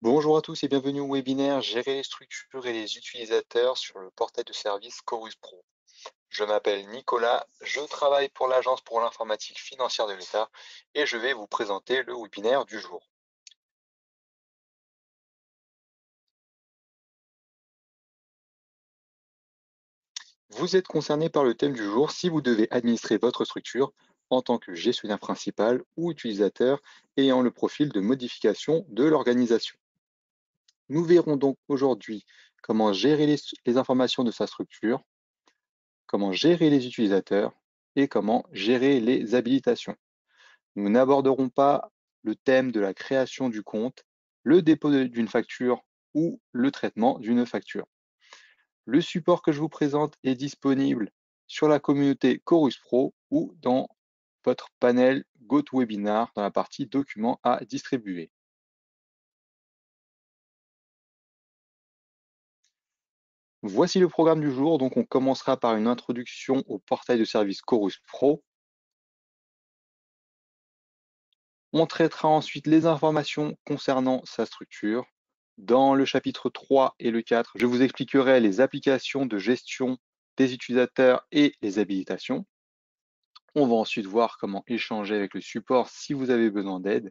Bonjour à tous et bienvenue au webinaire Gérer les structures et les utilisateurs sur le portail de service Chorus Pro. Je m'appelle Nicolas, je travaille pour l'Agence pour l'informatique financière de l'État et je vais vous présenter le webinaire du jour. Vous êtes concerné par le thème du jour si vous devez administrer votre structure en tant que gestionnaire principal ou utilisateur ayant le profil de modification de l'organisation. Nous verrons donc aujourd'hui comment gérer les informations de sa structure, comment gérer les utilisateurs et comment gérer les habilitations. Nous n'aborderons pas le thème de la création du compte, le dépôt d'une facture ou le traitement d'une facture. Le support que je vous présente est disponible sur la communauté Chorus Pro ou dans votre panel GoToWebinar dans la partie documents à distribuer. Voici le programme du jour. Donc, on commencera par une introduction au portail de service Chorus Pro. On traitera ensuite les informations concernant sa structure. Dans le chapitre 3 et le 4, je vous expliquerai les applications de gestion des utilisateurs et les habilitations. On va ensuite voir comment échanger avec le support si vous avez besoin d'aide.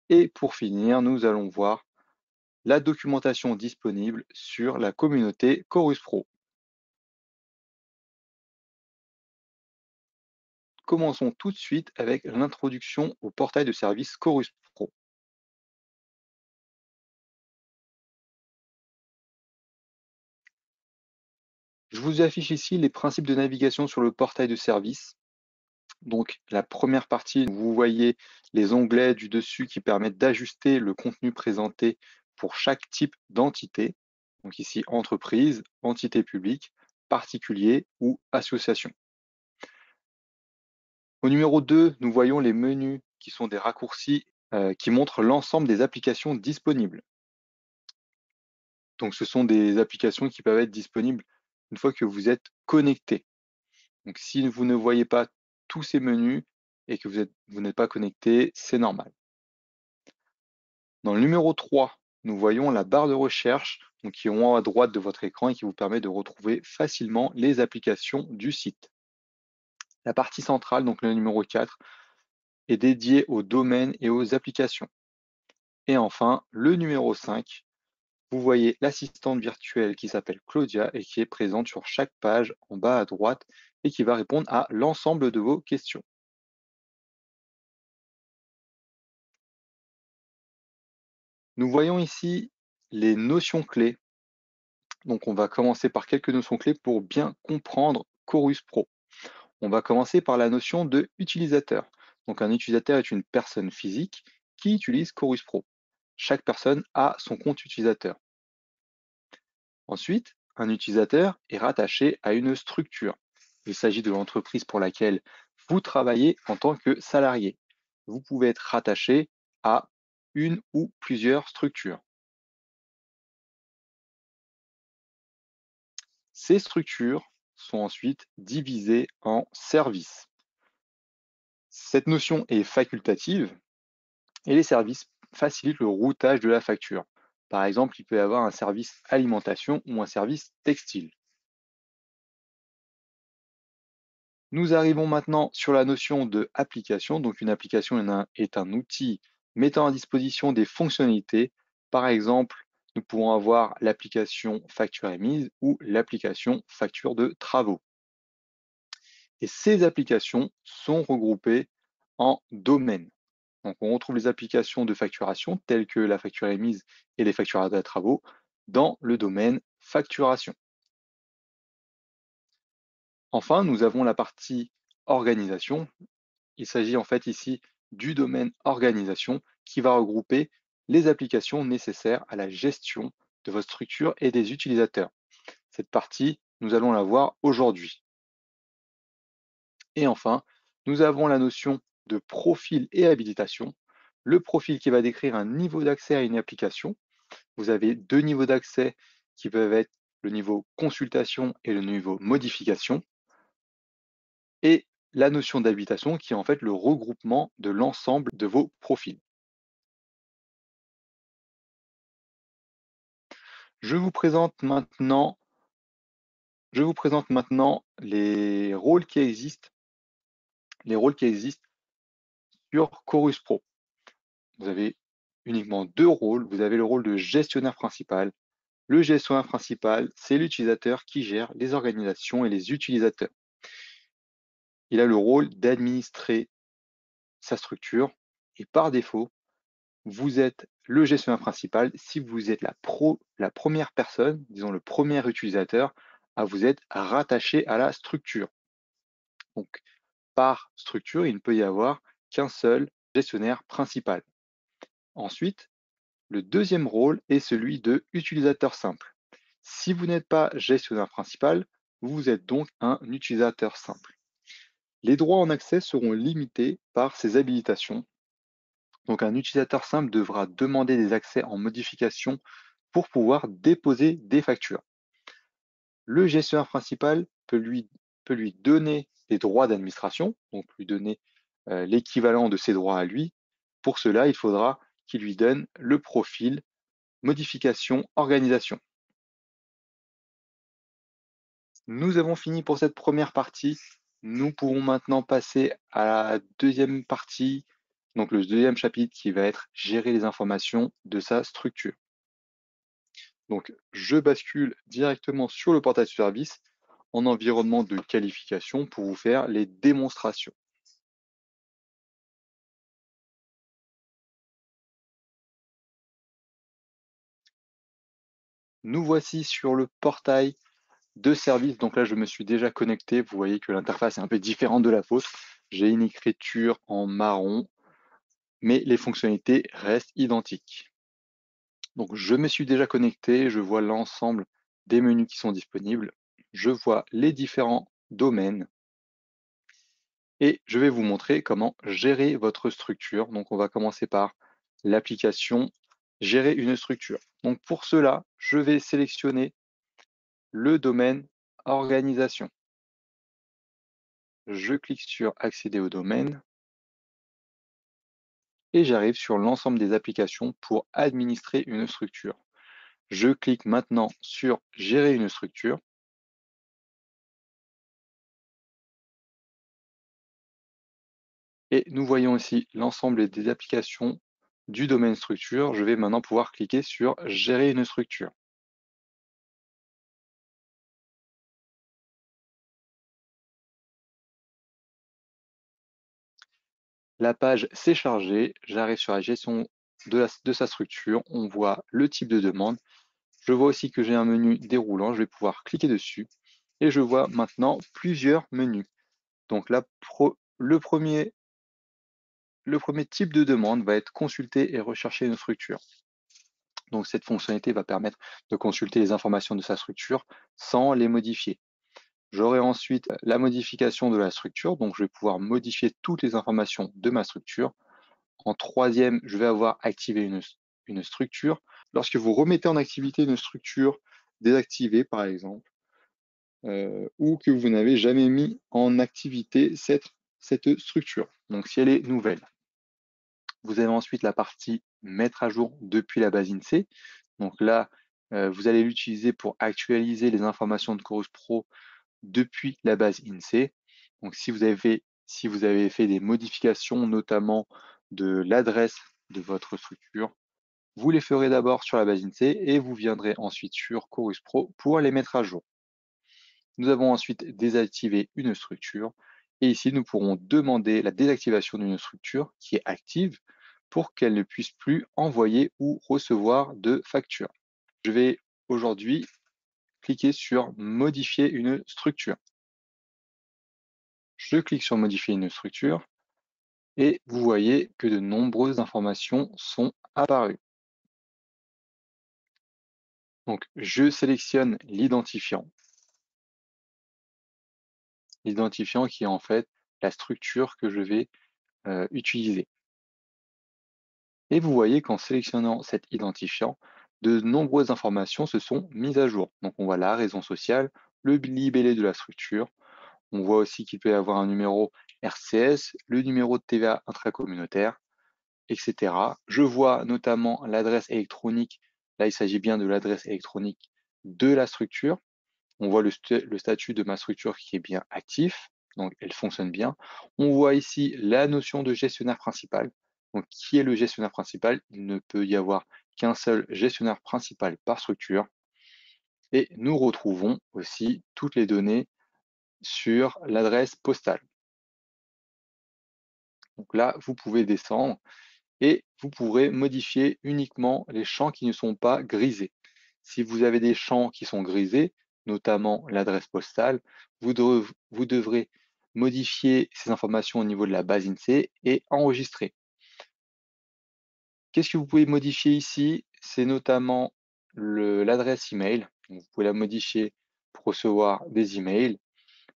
Et pour finir, nous allons voir la documentation disponible sur la communauté Chorus Pro. Commençons tout de suite avec l'introduction au portail de service Chorus Pro. Je vous affiche ici les principes de navigation sur le portail de service. Donc la première partie, vous voyez les onglets du dessus qui permettent d'ajuster le contenu présenté pour chaque type d'entité. Donc ici, entreprise, entité publique, particulier ou association. Au numéro 2, nous voyons les menus qui sont des raccourcis qui montrent l'ensemble des applications disponibles. Donc ce sont des applications qui peuvent être disponibles une fois que vous êtes connecté. Donc si vous ne voyez pas tous ces menus et que vous n'êtes pas connecté, c'est normal. Dans le numéro 3, nous voyons la barre de recherche donc qui est en haut à droite de votre écran et qui vous permet de retrouver facilement les applications du site. La partie centrale, donc le numéro 4, est dédiée aux domaines et aux applications. Et enfin, le numéro 5, vous voyez l'assistante virtuelle qui s'appelle Claudia et qui est présente sur chaque page en bas à droite et qui va répondre à l'ensemble de vos questions. Nous voyons ici les notions clés. Donc on va commencer par quelques notions clés pour bien comprendre Chorus Pro. On va commencer par la notion de utilisateur. Donc un utilisateur est une personne physique qui utilise Chorus Pro. Chaque personne a son compte utilisateur. Ensuite, un utilisateur est rattaché à une structure. Il s'agit de l'entreprise pour laquelle vous travaillez en tant que salarié. Vous pouvez être rattaché à une ou plusieurs structures. Ces structures sont ensuite divisées en services. Cette notion est facultative et les services facilitent le routage de la facture. Par exemple, il peut y avoir un service alimentation ou un service textile. Nous arrivons maintenant sur la notion de application. Donc une application est un outil mettant à disposition des fonctionnalités. Par exemple, nous pouvons avoir l'application facture émise ou l'application facture de travaux. Et ces applications sont regroupées en domaines. Donc on retrouve les applications de facturation telles que la facture émise et les factures de travaux dans le domaine facturation. Enfin, nous avons la partie organisation. Il s'agit en fait ici du domaine organisation qui va regrouper les applications nécessaires à la gestion de votre structure et des utilisateurs. Cette partie, nous allons la voir aujourd'hui. Et enfin, nous avons la notion de profil et habilitation. Le profil qui va décrire un niveau d'accès à une application. Vous avez deux niveaux d'accès qui peuvent être le niveau consultation et le niveau modification. Et la notion d'habilitation qui est en fait le regroupement de l'ensemble de vos profils. Je vous présente maintenant, les rôles qui existent, sur Chorus Pro. Vous avez uniquement deux rôles. Vous avez le rôle de gestionnaire principal. Le gestionnaire principal, c'est l'utilisateur qui gère les organisations et les utilisateurs. Il a le rôle d'administrer sa structure et par défaut, vous êtes le gestionnaire principal si vous êtes la première personne, disons le premier utilisateur, à vous être rattaché à la structure. Donc, par structure, il ne peut y avoir qu'un seul gestionnaire principal. Ensuite, le deuxième rôle est celui de utilisateur simple. Si vous n'êtes pas gestionnaire principal, vous êtes donc un utilisateur simple. Les droits en accès seront limités par ces habilitations. Donc un utilisateur simple devra demander des accès en modification pour pouvoir déposer des factures. Le gestionnaire principal peut lui donner des droits d'administration, donc lui donner l'équivalent de ses droits à lui. Pour cela, il faudra qu'il lui donne le profil modification organisation. Nous avons fini pour cette première partie. Nous pourrons maintenant passer à la deuxième partie, donc le deuxième chapitre qui va être gérer les informations de sa structure. Donc, je bascule directement sur le portail de service en environnement de qualification pour vous faire les démonstrations. Nous voici sur le portail de service. Donc là, je me suis déjà connecté. Vous voyez que l'interface est un peu différente de la vôtre. J'ai une écriture en marron, mais les fonctionnalités restent identiques. Donc, je me suis déjà connecté. Je vois l'ensemble des menus qui sont disponibles. Je vois les différents domaines. Et je vais vous montrer comment gérer votre structure. Donc, on va commencer par l'application gérer une structure. Donc, pour cela, je vais sélectionner le domaine organisation. Je clique sur accéder au domaine et j'arrive sur l'ensemble des applications pour administrer une structure. Je clique maintenant sur gérer une structure. Et nous voyons ici l'ensemble des applications du domaine structure. Je vais maintenant pouvoir cliquer sur gérer une structure. La page s'est chargée, j'arrive sur la gestion de sa structure, on voit le type de demande. Je vois aussi que j'ai un menu déroulant, je vais pouvoir cliquer dessus et je vois maintenant plusieurs menus. Donc là, le premier type de demande va être consulter et rechercher une structure. Donc cette fonctionnalité va permettre de consulter les informations de sa structure sans les modifier. J'aurai ensuite la modification de la structure, donc je vais pouvoir modifier toutes les informations de ma structure. En troisième, je vais avoir activé une structure. Lorsque vous remettez en activité une structure désactivée, par exemple, ou que vous n'avez jamais mis en activité cette structure, donc si elle est nouvelle. Vous avez ensuite la partie mettre à jour depuis la base INSEE. Donc là, vous allez l'utiliser pour actualiser les informations de Chorus Pro depuis la base INSEE. Donc si vous avez fait des modifications, notamment de l'adresse de votre structure, vous les ferez d'abord sur la base INSEE et vous viendrez ensuite sur Chorus Pro pour les mettre à jour. Nous avons ensuite désactivé une structure et ici nous pourrons demander la désactivation d'une structure qui est active pour qu'elle ne puisse plus envoyer ou recevoir de factures. Je vais aujourd'hui cliquer sur modifier une structure. Je clique sur modifier une structure et vous voyez que de nombreuses informations sont apparues. Donc, je sélectionne l'identifiant qui est en fait la structure que je vais utiliser. Et vous voyez qu'en sélectionnant cet identifiant, de nombreuses informations se sont mises à jour. Donc, on voit la raison sociale, le libellé de la structure. On voit aussi qu'il peut y avoir un numéro RCS, le numéro de TVA intracommunautaire, etc. Je vois notamment l'adresse électronique Là, il s'agit bien de l'adresse électronique de la structure. On voit le statut de ma structure qui est bien actif, donc elle fonctionne bien. On voit ici la notion de gestionnaire principal. Donc, qui est le gestionnaire principal? Il ne peut y avoir qu'un seul gestionnaire principal par structure. Et nous retrouvons aussi toutes les données sur l'adresse postale. Donc là, vous pouvez descendre et vous pourrez modifier uniquement les champs qui ne sont pas grisés. Si vous avez des champs qui sont grisés, notamment l'adresse postale, vous devrez modifier ces informations au niveau de la base INSEE et enregistrer. Qu'est-ce que vous pouvez modifier ici? C'est notamment l'adresse email. Vous pouvez la modifier pour recevoir des emails.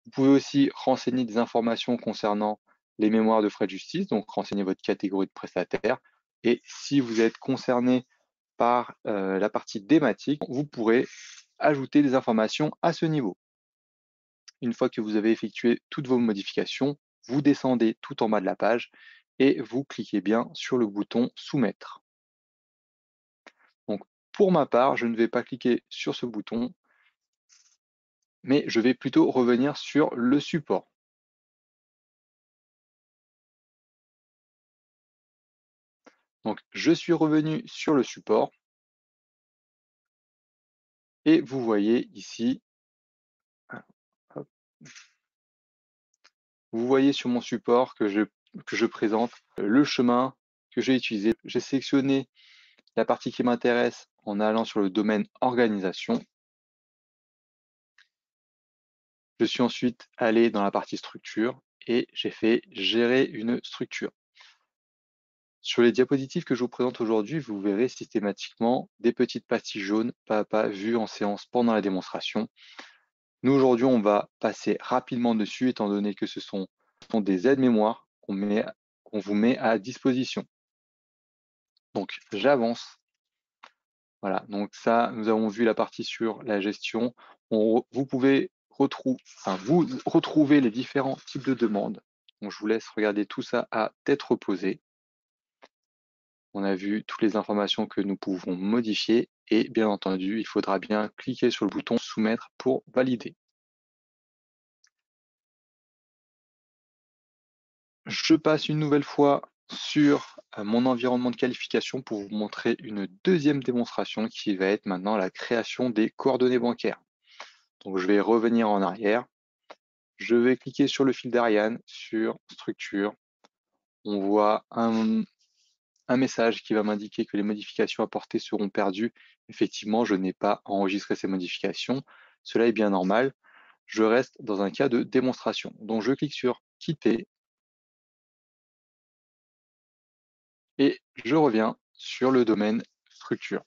Vous pouvez aussi renseigner des informations concernant les mémoires de frais de justice, donc renseigner votre catégorie de prestataire. Et si vous êtes concerné par la partie thématique, vous pourrez ajouter des informations à ce niveau. Une fois que vous avez effectué toutes vos modifications, vous descendez tout en bas de la page et vous cliquez bien sur le bouton Soumettre. Donc, pour ma part, je ne vais pas cliquer sur ce bouton, mais je vais plutôt revenir sur le support. Donc, je suis revenu sur le support et vous voyez ici, hop, vous voyez sur mon support que je présente le chemin que j'ai utilisé. J'ai sélectionné la partie qui m'intéresse en allant sur le domaine organisation. Je suis ensuite allé dans la partie structure et j'ai fait gérer une structure. Sur les diapositives que je vous présente aujourd'hui, vous verrez systématiquement des petites pastilles jaunes pas à pas vues en séance pendant la démonstration. Nous, aujourd'hui, on va passer rapidement dessus, étant donné que ce sont des aides-mémoires qu'on vous met à disposition. Donc, j'avance. Voilà, donc ça, nous avons vu la partie sur la gestion. Vous pouvez retrouver les différents types de demandes. Donc, je vous laisse regarder tout ça à tête reposée. On a vu toutes les informations que nous pouvons modifier et bien entendu, il faudra bien cliquer sur le bouton Soumettre pour valider. Je passe une nouvelle fois sur mon environnement de qualification pour vous montrer une deuxième démonstration qui va être maintenant la création des coordonnées bancaires. Donc je vais revenir en arrière. Je vais cliquer sur le fil d'Ariane, sur Structure. On voit un message qui va m'indiquer que les modifications apportées seront perdues. Effectivement, je n'ai pas enregistré ces modifications. Cela est bien normal. Je reste dans un cas de démonstration. Donc je clique sur Quitter et je reviens sur le domaine Structure.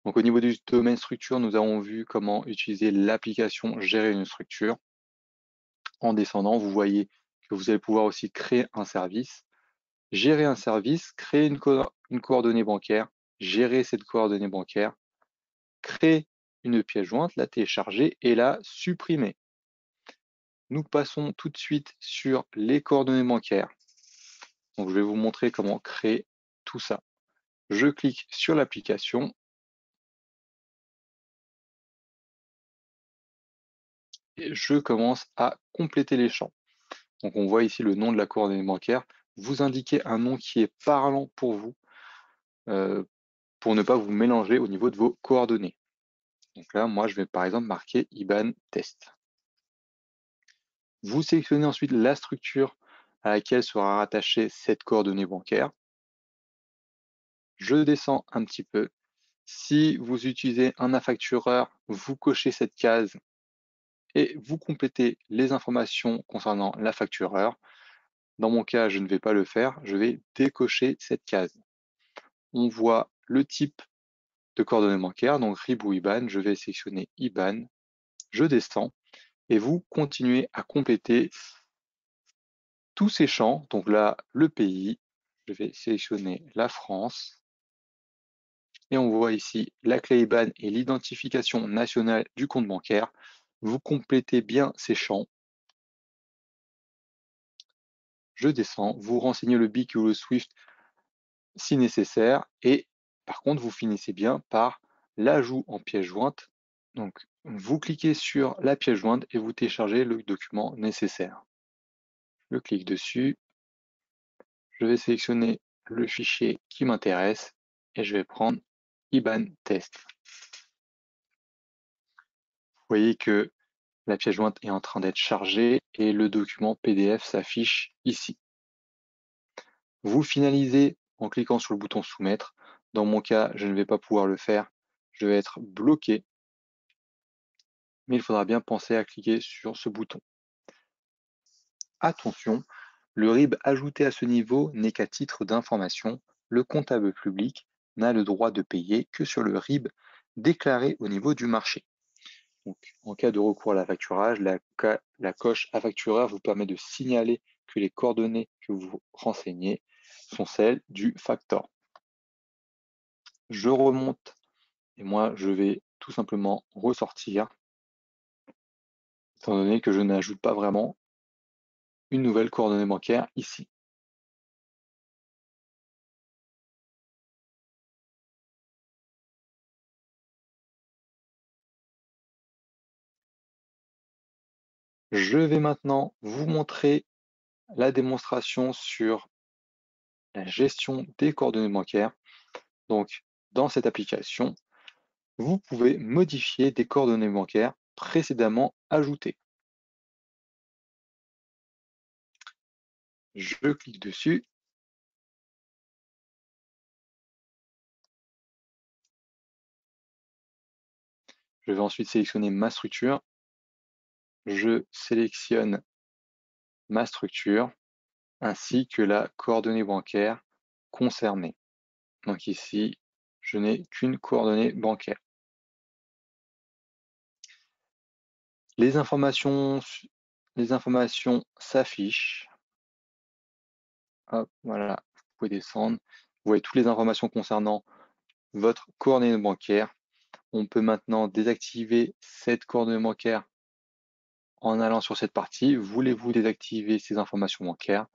Donc au niveau du domaine Structure, nous avons vu comment utiliser l'application Gérer une structure. En descendant, vous voyez que vous allez pouvoir aussi créer un service, gérer un service, créer une coordonnée bancaire, gérer cette coordonnée bancaire, créer une pièce jointe, la télécharger et la supprimer. Nous passons tout de suite sur les coordonnées bancaires. Donc, je vais vous montrer comment créer tout ça. Je clique sur l'application et je commence à compléter les champs. Donc, on voit ici le nom de la coordonnée bancaire. Vous indiquez un nom qui est parlant pour vous, pour ne pas vous mélanger au niveau de vos coordonnées. Donc là, moi, je vais par exemple marquer IBAN test. Vous sélectionnez ensuite la structure à laquelle sera rattachée cette coordonnée bancaire. Je descends un petit peu. Si vous utilisez un affactureur, vous cochez cette case et vous complétez les informations concernant l'affactureur. Dans mon cas, je ne vais pas le faire, je vais décocher cette case. On voit le type de coordonnées bancaires, donc RIB ou IBAN. Je vais sélectionner IBAN, je descends et vous continuez à compléter tous ces champs. Donc là, le pays, je vais sélectionner la France. Et on voit ici la clé IBAN et l'identification nationale du compte bancaire. Vous complétez bien ces champs. Je descends, vous renseignez le BIC ou le SWIFT si nécessaire. Et par contre, vous finissez bien par l'ajout en pièce jointe. Donc, vous cliquez sur la pièce jointe et vous téléchargez le document nécessaire. Je clique dessus, je vais sélectionner le fichier qui m'intéresse et je vais prendre IBAN test. Vous voyez que la pièce jointe est en train d'être chargée et le document PDF s'affiche ici. Vous finalisez en cliquant sur le bouton soumettre. Dans mon cas, je ne vais pas pouvoir le faire. Je vais être bloqué, mais il faudra bien penser à cliquer sur ce bouton. Attention, le RIB ajouté à ce niveau n'est qu'à titre d'information. Le comptable public n'a le droit de payer que sur le RIB déclaré au niveau du marché. Donc, en cas de recours à la facturage, la coche à factureur vous permet de signaler que les coordonnées que vous renseignez sont celles du factor. Je remonte et moi je vais tout simplement ressortir, étant donné que je n'ajoute pas vraiment une nouvelle coordonnée bancaire ici. Je vais maintenant vous montrer la démonstration sur la gestion des coordonnées bancaires. Donc, dans cette application, vous pouvez modifier des coordonnées bancaires précédemment ajoutées. Je clique dessus. Je vais ensuite sélectionner ma structure. Je sélectionne ma structure ainsi que la coordonnée bancaire concernée. Donc ici, je n'ai qu'une coordonnée bancaire. Les informations s'affichent. Hop, voilà, vous pouvez descendre. Vous voyez toutes les informations concernant votre coordonnée bancaire. On peut maintenant désactiver cette coordonnée bancaire en allant sur cette partie. Voulez-vous désactiver ces informations bancaires?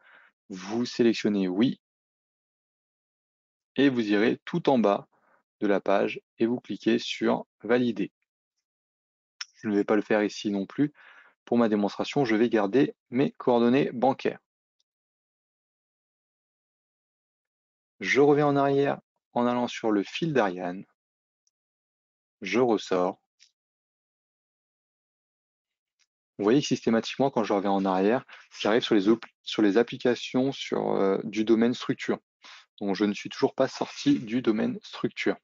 Vous sélectionnez oui et vous irez tout en bas de la page et vous cliquez sur valider. Je ne vais pas le faire ici non plus. Pour ma démonstration, je vais garder mes coordonnées bancaires. Je reviens en arrière en allant sur le fil d'Ariane. Je ressors. Vous voyez que systématiquement, quand je reviens en arrière, j'arrive sur les applications du domaine structure. Donc, je ne suis toujours pas sorti du domaine structure.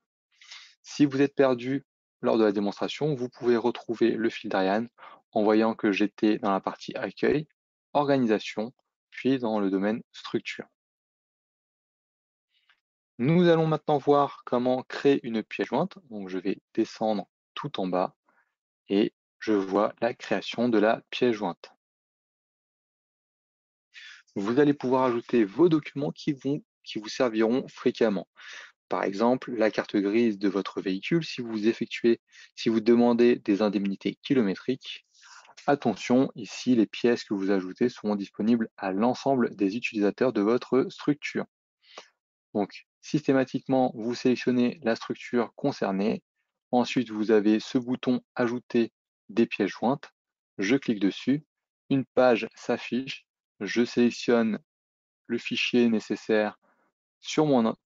Si vous êtes perdu lors de la démonstration, vous pouvez retrouver le fil d'Ariane en voyant que j'étais dans la partie accueil, organisation, puis dans le domaine structure. Nous allons maintenant voir comment créer une pièce jointe. Donc, je vais descendre tout en bas et je vois la création de la pièce jointe. Vous allez pouvoir ajouter vos documents qui vous serviront fréquemment. Par exemple, la carte grise de votre véhicule si vous demandez des indemnités kilométriques. Attention, ici, les pièces que vous ajoutez seront disponibles à l'ensemble des utilisateurs de votre structure. Donc, systématiquement, vous sélectionnez la structure concernée. Ensuite, vous avez ce bouton Ajouter des pièces jointes. Je clique dessus. Une page s'affiche. Je sélectionne le fichier nécessaire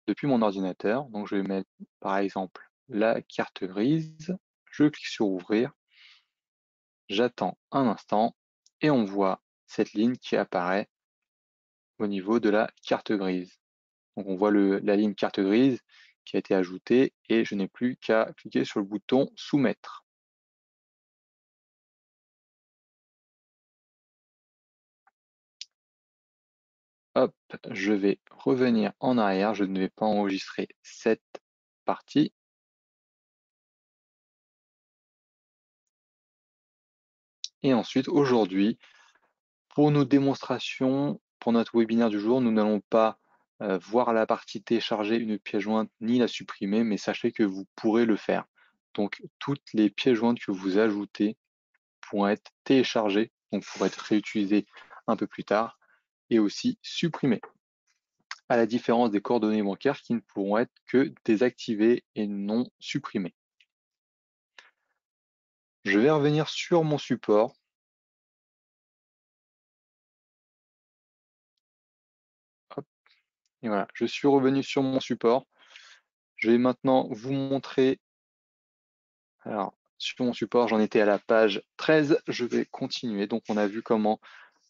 depuis mon ordinateur. Donc, je vais mettre par exemple la carte grise. Je clique sur Ouvrir. J'attends un instant et on voit cette ligne qui apparaît au niveau de la carte grise. Donc on voit la ligne carte grise qui a été ajoutée et je n'ai plus qu'à cliquer sur le bouton Soumettre. Hop, je vais revenir en arrière, je ne vais pas enregistrer cette partie. Et ensuite, aujourd'hui, pour nos démonstrations, pour notre webinaire du jour, nous n'allons pas voir la partie télécharger une pièce jointe ni la supprimer, mais sachez que vous pourrez le faire. Donc, toutes les pièces jointes que vous ajoutez pourront être téléchargées, donc pourront être réutilisées un peu plus tard, et aussi supprimées, à la différence des coordonnées bancaires qui ne pourront être que désactivées et non supprimées. Je vais revenir sur mon support. Hop, et voilà, je suis revenu sur mon support. Je vais maintenant vous montrer. Alors, sur mon support, j'en étais à la page 13. Je vais continuer. Donc, on a vu comment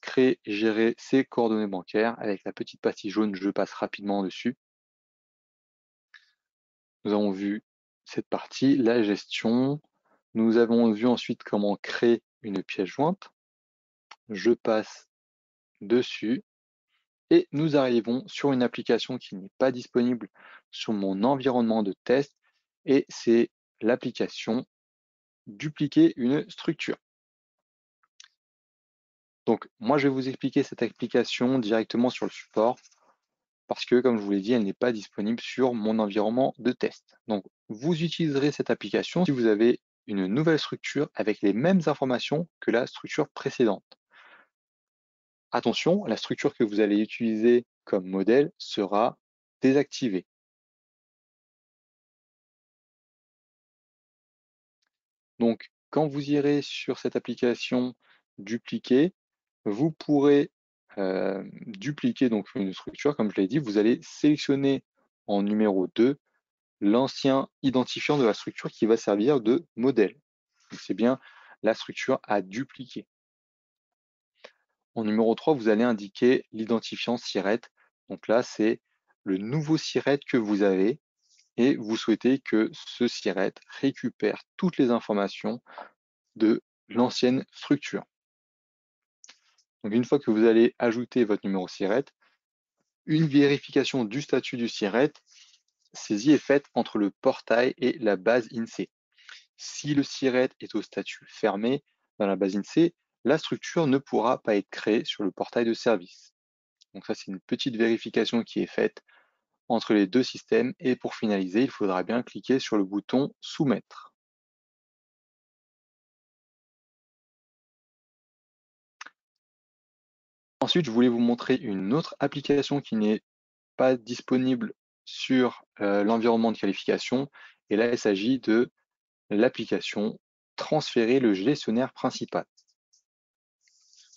créer et gérer ses coordonnées bancaires. Avec la petite pastille jaune, je passe rapidement dessus. Nous avons vu cette partie, la gestion. Nous avons vu ensuite comment créer une pièce jointe. Je passe dessus et nous arrivons sur une application qui n'est pas disponible sur mon environnement de test et c'est l'application dupliquer une structure. Donc moi je vais vous expliquer cette application directement sur le support parce que comme je vous l'ai dit, elle n'est pas disponible sur mon environnement de test. Donc vous utiliserez cette application si vous avez une nouvelle structure avec les mêmes informations que la structure précédente. Attention, la structure que vous allez utiliser comme modèle sera désactivée. Donc, quand vous irez sur cette application dupliquer, vous pourrez dupliquer donc une structure, comme je l'ai dit, vous allez sélectionner en numéro 2 l'ancien identifiant de la structure qui va servir de modèle. C'est bien la structure à dupliquer. En numéro 3, vous allez indiquer l'identifiant SIRET. Donc là, c'est le nouveau SIRET que vous avez et vous souhaitez que ce SIRET récupère toutes les informations de l'ancienne structure. Donc une fois que vous allez ajouter votre numéro SIRET, une vérification du statut du SIRET saisie est faite entre le portail et la base INSEE. Si le SIRET est au statut fermé dans la base INSEE, la structure ne pourra pas être créée sur le portail de service. Donc ça, c'est une petite vérification qui est faite entre les deux systèmes. Et pour finaliser, il faudra bien cliquer sur le bouton Soumettre. Ensuite, je voulais vous montrer une autre application qui n'est pas disponible sur l'environnement de qualification. Et là, il s'agit de l'application Transférer le gestionnaire principal.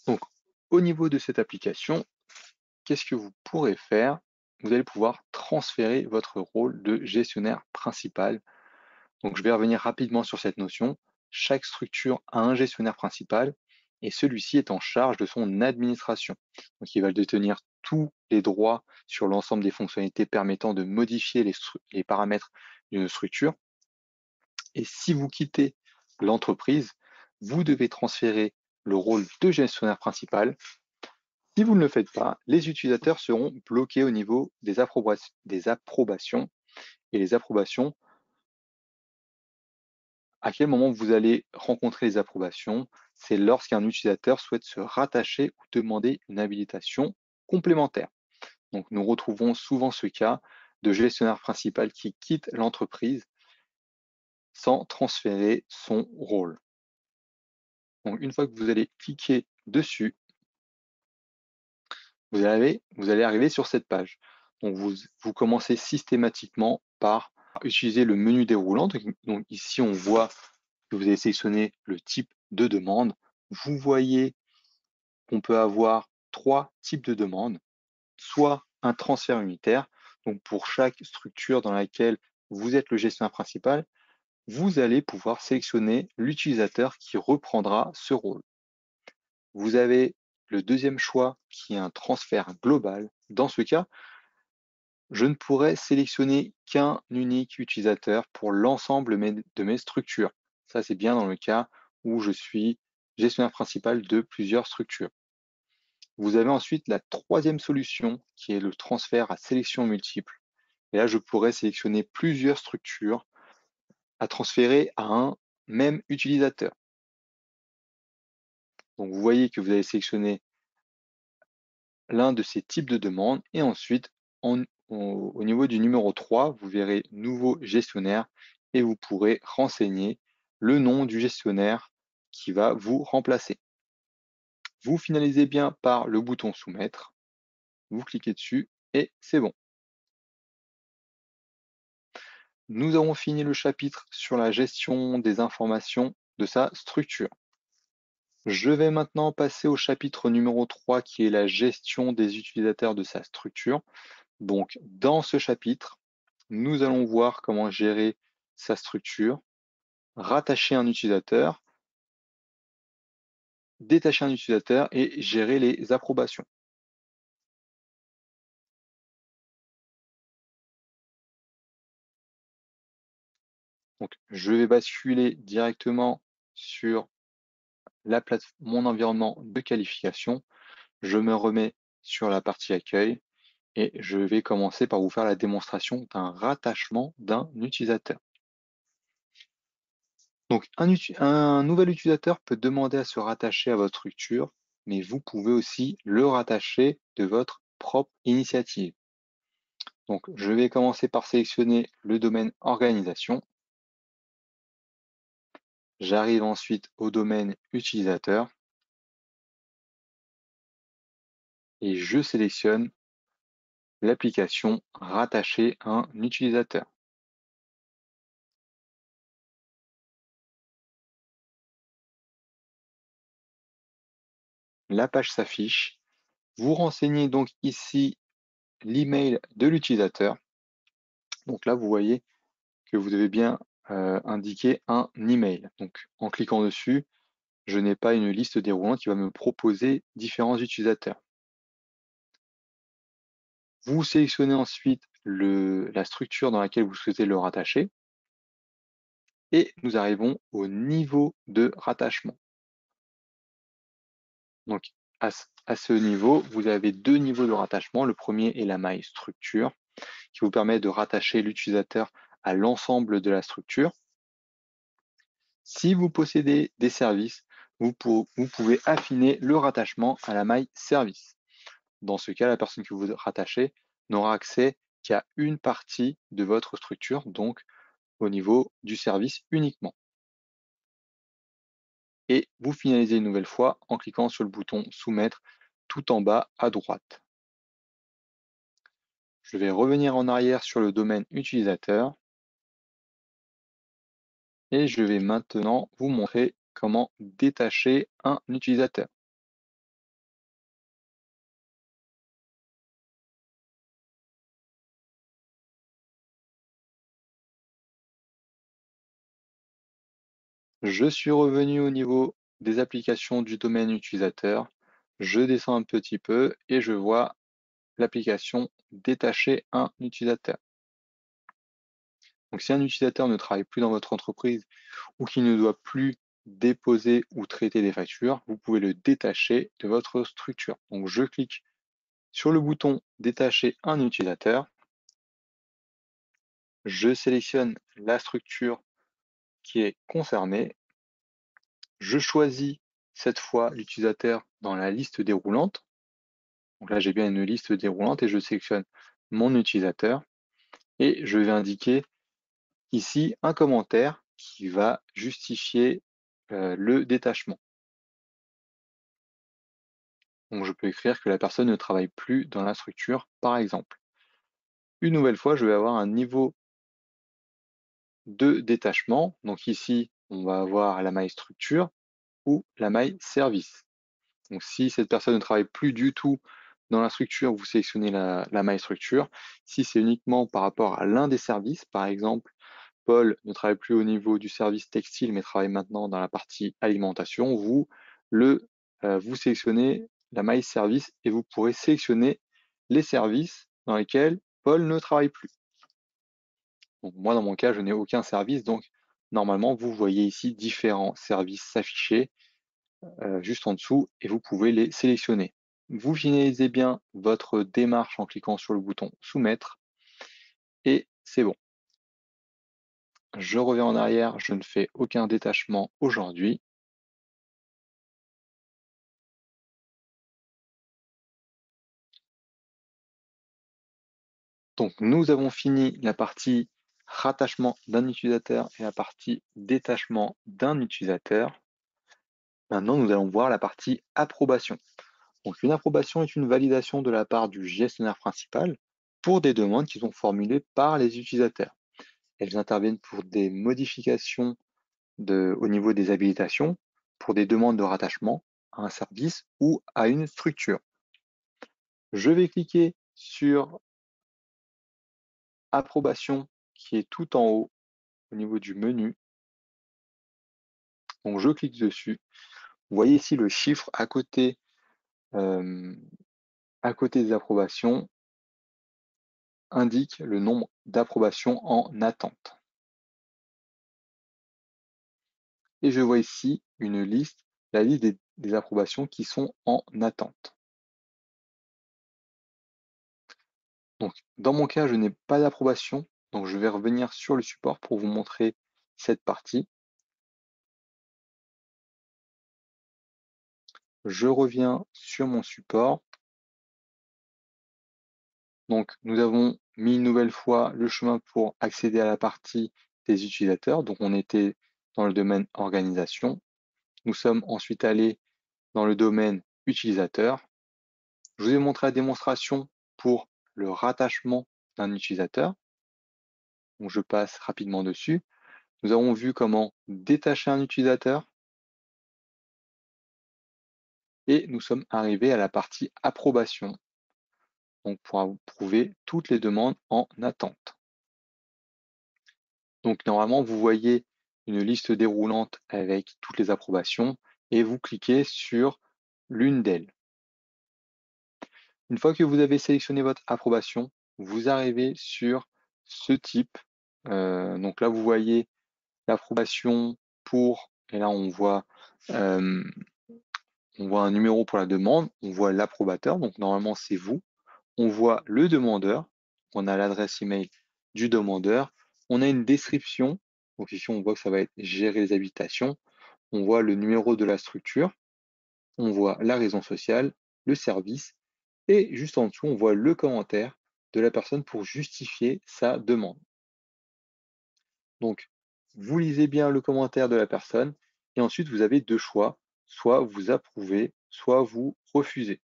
Donc, au niveau de cette application, qu'est-ce que vous pourrez faire? Vous allez pouvoir transférer votre rôle de gestionnaire principal. Donc, je vais revenir rapidement sur cette notion. Chaque structure a un gestionnaire principal et celui-ci est en charge de son administration. Donc, il va détenir tous les droits sur l'ensemble des fonctionnalités permettant de modifier les paramètres d'une structure. Et si vous quittez l'entreprise, vous devez transférer le rôle de gestionnaire principal. Si vous ne le faites pas, les utilisateurs seront bloqués au niveau des approbations. Et les approbations, à quel moment vous allez rencontrer les approbations? C'est lorsqu'un utilisateur souhaite se rattacher ou demander une habilitation complémentaire. Donc nous retrouvons souvent ce cas de gestionnaire principal qui quitte l'entreprise sans transférer son rôle. Donc une fois que vous allez cliquer dessus, vous allez arriver sur cette page. Donc vous commencez systématiquement par utiliser le menu déroulant. Donc ici, on voit que vous avez sélectionné le type de demande. Vous voyez qu'on peut avoir 3 types de demandes, soit un transfert unitaire. Donc pour chaque structure dans laquelle vous êtes le gestionnaire principal, vous allez pouvoir sélectionner l'utilisateur qui reprendra ce rôle. Vous avez le deuxième choix qui est un transfert global. Dans ce cas, je ne pourrais sélectionner qu'un unique utilisateur pour l'ensemble de mes structures. Ça, c'est bien dans le cas où je suis gestionnaire principal de plusieurs structures. Vous avez ensuite la troisième solution qui est le transfert à sélection multiple. Et là, je pourrais sélectionner plusieurs structures à transférer à un même utilisateur. Donc, vous voyez que vous avez sélectionné l'un de ces types de demandes et ensuite, au niveau du numéro 3, vous verrez nouveau gestionnaire et vous pourrez renseigner le nom du gestionnaire qui va vous remplacer. Vous finalisez bien par le bouton soumettre, vous cliquez dessus et c'est bon. Nous avons fini le chapitre sur la gestion des informations de sa structure. Je vais maintenant passer au chapitre numéro 3 qui est la gestion des utilisateurs de sa structure. Donc, dans ce chapitre, nous allons voir comment gérer sa structure, rattacher un utilisateur, détacher un utilisateur et gérer les approbations. Donc, je vais basculer directement sur mon environnement de qualification. Je me remets sur la partie accueil et je vais commencer par vous faire la démonstration d'un rattachement d'un utilisateur. Donc, un nouvel utilisateur peut demander à se rattacher à votre structure, mais vous pouvez aussi le rattacher de votre propre initiative. Donc, je vais commencer par sélectionner le domaine organisation. J'arrive ensuite au domaine utilisateur et je sélectionne l'application rattachée à un utilisateur. La page s'affiche. Vous renseignez donc ici l'email de l'utilisateur. Donc là, vous voyez que vous devez bien indiquer un email. Donc en cliquant dessus, je n'ai pas une liste déroulante qui va me proposer différents utilisateurs. Vous sélectionnez ensuite la structure dans laquelle vous souhaitez le rattacher et nous arrivons au niveau de rattachement. Donc à ce niveau, vous avez deux niveaux de rattachement. Le premier est la maille structure qui vous permet de rattacher l'utilisateur à l'ensemble de la structure. Si vous possédez des services, vous pouvez affiner le rattachement à la maille service. Dans ce cas, la personne que vous rattachez n'aura accès qu'à une partie de votre structure, donc au niveau du service uniquement. Et vous finalisez une nouvelle fois en cliquant sur le bouton Soumettre tout en bas à droite. Je vais revenir en arrière sur le domaine utilisateur et je vais maintenant vous montrer comment détacher un utilisateur. Je suis revenu au niveau des applications du domaine utilisateur. Je descends un petit peu et je vois l'application détacher un utilisateur. Donc si un utilisateur ne travaille plus dans votre entreprise ou qu'il ne doit plus déposer ou traiter des factures, vous pouvez le détacher de votre structure. Donc je clique sur le bouton détacher un utilisateur. Je sélectionne la structure qui est concernée. Je choisis cette fois l'utilisateur dans la liste déroulante. Donc là, j'ai bien une liste déroulante et je sélectionne mon utilisateur et je vais indiquer ici un commentaire qui va justifier le détachement. Donc je peux écrire que la personne ne travaille plus dans la structure, par exemple. Une nouvelle fois, je vais avoir un niveau de détachement. Donc ici, on va avoir la maille structure ou la maille service. Donc si cette personne ne travaille plus du tout dans la structure, vous sélectionnez la maille structure. Si c'est uniquement par rapport à l'un des services, par exemple, Paul ne travaille plus au niveau du service textile, mais travaille maintenant dans la partie alimentation, vous sélectionnez la maille service et vous pourrez sélectionner les services dans lesquels Paul ne travaille plus. Donc moi, dans mon cas, je n'ai aucun service, donc normalement, vous voyez ici différents services s'afficher juste en dessous et vous pouvez les sélectionner. Vous finalisez bien votre démarche en cliquant sur le bouton Soumettre et c'est bon. Je reviens en arrière, je ne fais aucun détachement aujourd'hui. Donc nous avons fini la partie rattachement d'un utilisateur et la partie détachement d'un utilisateur. Maintenant, nous allons voir la partie approbation. Donc une approbation est une validation de la part du gestionnaire principal pour des demandes qui sont formulées par les utilisateurs. Elles interviennent pour des modifications au niveau des habilitations pour des demandes de rattachement à un service ou à une structure. Je vais cliquer sur approbation qui est tout en haut au niveau du menu. Donc je clique dessus. Vous voyez ici le chiffre euh, à côté des approbations indique le nombre d'approbations en attente. Et je vois ici une liste, la liste des approbations qui sont en attente. Donc, dans mon cas, je n'ai pas d'approbation, donc je vais revenir sur le support pour vous montrer cette partie. Je reviens sur mon support. Donc, nous avons mis une nouvelle fois le chemin pour accéder à la partie des utilisateurs. Donc, on était dans le domaine organisation. Nous sommes ensuite allés dans le domaine utilisateur. Je vous ai montré la démonstration pour le rattachement d'un utilisateur. Donc, je passe rapidement dessus. Nous avons vu comment détacher un utilisateur et nous sommes arrivés à la partie approbation. Donc, pour approuver toutes les demandes en attente. Donc, normalement, vous voyez une liste déroulante avec toutes les approbations et vous cliquez sur l'une d'elles. Une fois que vous avez sélectionné votre approbation, vous arrivez sur ce type. Donc là, vous voyez l'approbation pour, et là euh, on voit un numéro pour la demande, on voit l'approbateur, donc normalement c'est vous. On voit le demandeur, on a l'adresse email du demandeur, on a une description, donc ici on voit que ça va être gérer les habitations, on voit le numéro de la structure, on voit la raison sociale, le service, et juste en dessous, on voit le commentaire de la personne pour justifier sa demande. Donc, vous lisez bien le commentaire de la personne, et ensuite vous avez deux choix, soit vous approuvez, soit vous refusez.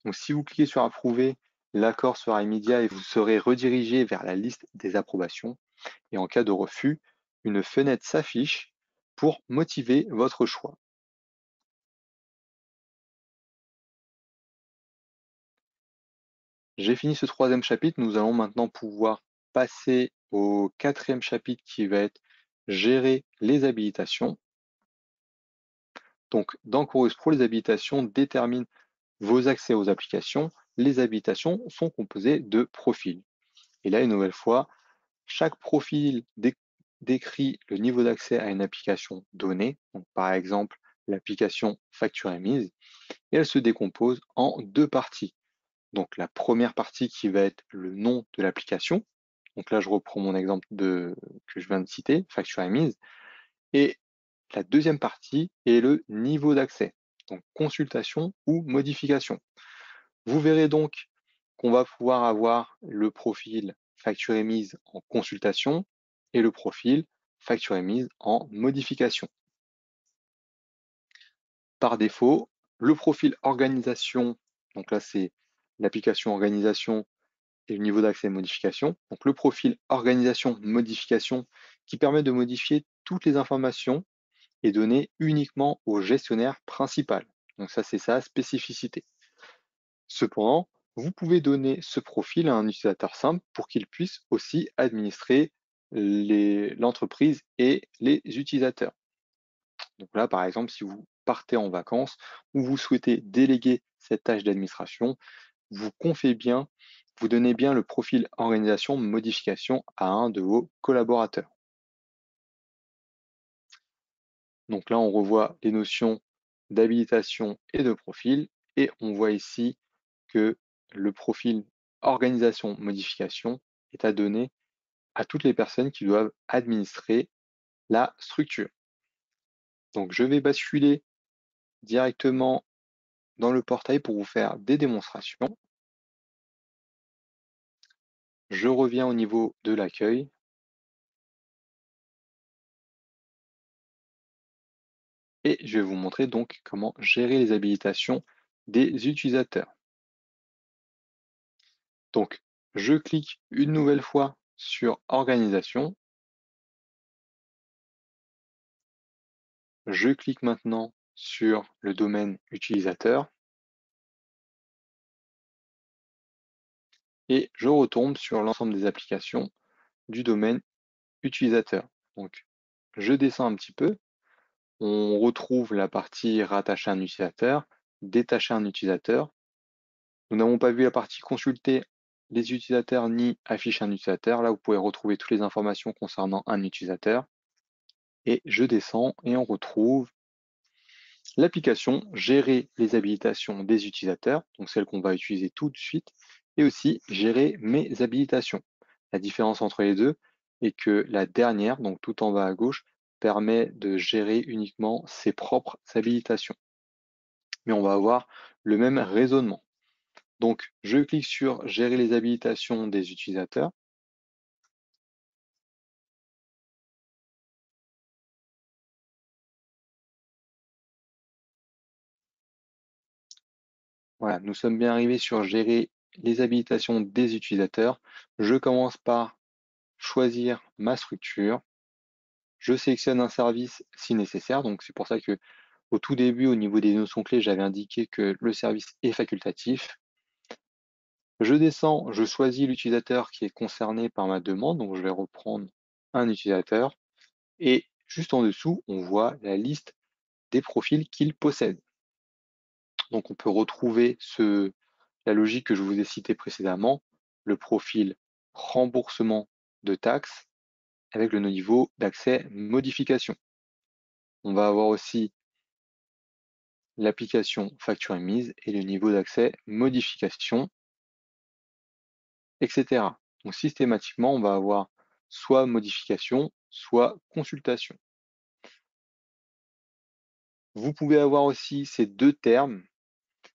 Donc, si vous cliquez sur approuver, l'accord sera immédiat et vous serez redirigé vers la liste des approbations. Et en cas de refus, une fenêtre s'affiche pour motiver votre choix. J'ai fini ce troisième chapitre, nous allons maintenant pouvoir passer au quatrième chapitre qui va être gérer les habilitations. Donc, dans Chorus Pro, les habilitations déterminent vos accès aux applications. Les habilitations sont composées de profils. Et là, une nouvelle fois, chaque profil décrit le niveau d'accès à une application donnée. Donc, par exemple, l'application facture émise, et elle se décompose en deux parties. Donc, la première partie qui va être le nom de l'application. Donc là, je reprends mon exemple que je viens de citer, facture émise. Et la deuxième partie est le niveau d'accès, donc consultation ou modification. Vous verrez donc qu'on va pouvoir avoir le profil facture émise en consultation et le profil facture émise en modification. Par défaut, le profil organisation, donc là c'est l'application organisation et le niveau d'accès et modification. Donc le profil organisation-modification qui permet de modifier toutes les informations et données uniquement au gestionnaire principal. Donc ça, c'est sa spécificité. Cependant, vous pouvez donner ce profil à un utilisateur simple pour qu'il puisse aussi administrer l'entreprise et les utilisateurs. Donc là, par exemple, si vous partez en vacances ou vous souhaitez déléguer cette tâche d'administration, vous confiez bien, vous donnez bien le profil organisation modification à un de vos collaborateurs. Donc là, on revoit les notions d'habilitation et de profil, et on voit ici que le profil organisation modification est à donner à toutes les personnes qui doivent administrer la structure. Donc je vais basculer directement dans le portail pour vous faire des démonstrations. Je reviens au niveau de l'accueil. Et je vais vous montrer donc comment gérer les habilitations des utilisateurs. Donc, je clique une nouvelle fois sur Organisation. Je clique maintenant sur le domaine utilisateur et je retombe sur l'ensemble des applications du domaine utilisateur. Donc, je descends un petit peu, on retrouve la partie rattacher un utilisateur, détacher un utilisateur. Nous n'avons pas vu la partie consulter les utilisateurs ni afficher un utilisateur. Là, vous pouvez retrouver toutes les informations concernant un utilisateur. Et je descends et on retrouve l'application gérer les habilitations des utilisateurs, donc celle qu'on va utiliser tout de suite, et aussi gérer mes habilitations. La différence entre les deux est que la dernière, donc tout en bas à gauche, permet de gérer uniquement ses propres habilitations. Mais on va avoir le même raisonnement. Donc, je clique sur gérer les habilitations des utilisateurs. Voilà, nous sommes bien arrivés sur gérer les habilitations des utilisateurs. Je commence par choisir ma structure. Je sélectionne un service si nécessaire, donc c'est pour ça que au tout début, au niveau des notions clés, j'avais indiqué que le service est facultatif. Je descends, je choisis l'utilisateur qui est concerné par ma demande, donc je vais reprendre un utilisateur, et juste en dessous, on voit la liste des profils qu'il possède. Donc on peut retrouver la logique que je vous ai citée précédemment, le profil remboursement de taxes avec le niveau d'accès modification. On va avoir aussi l'application facture émise et le niveau d'accès modification, etc. Donc systématiquement, on va avoir soit modification, soit consultation. Vous pouvez avoir aussi ces deux termes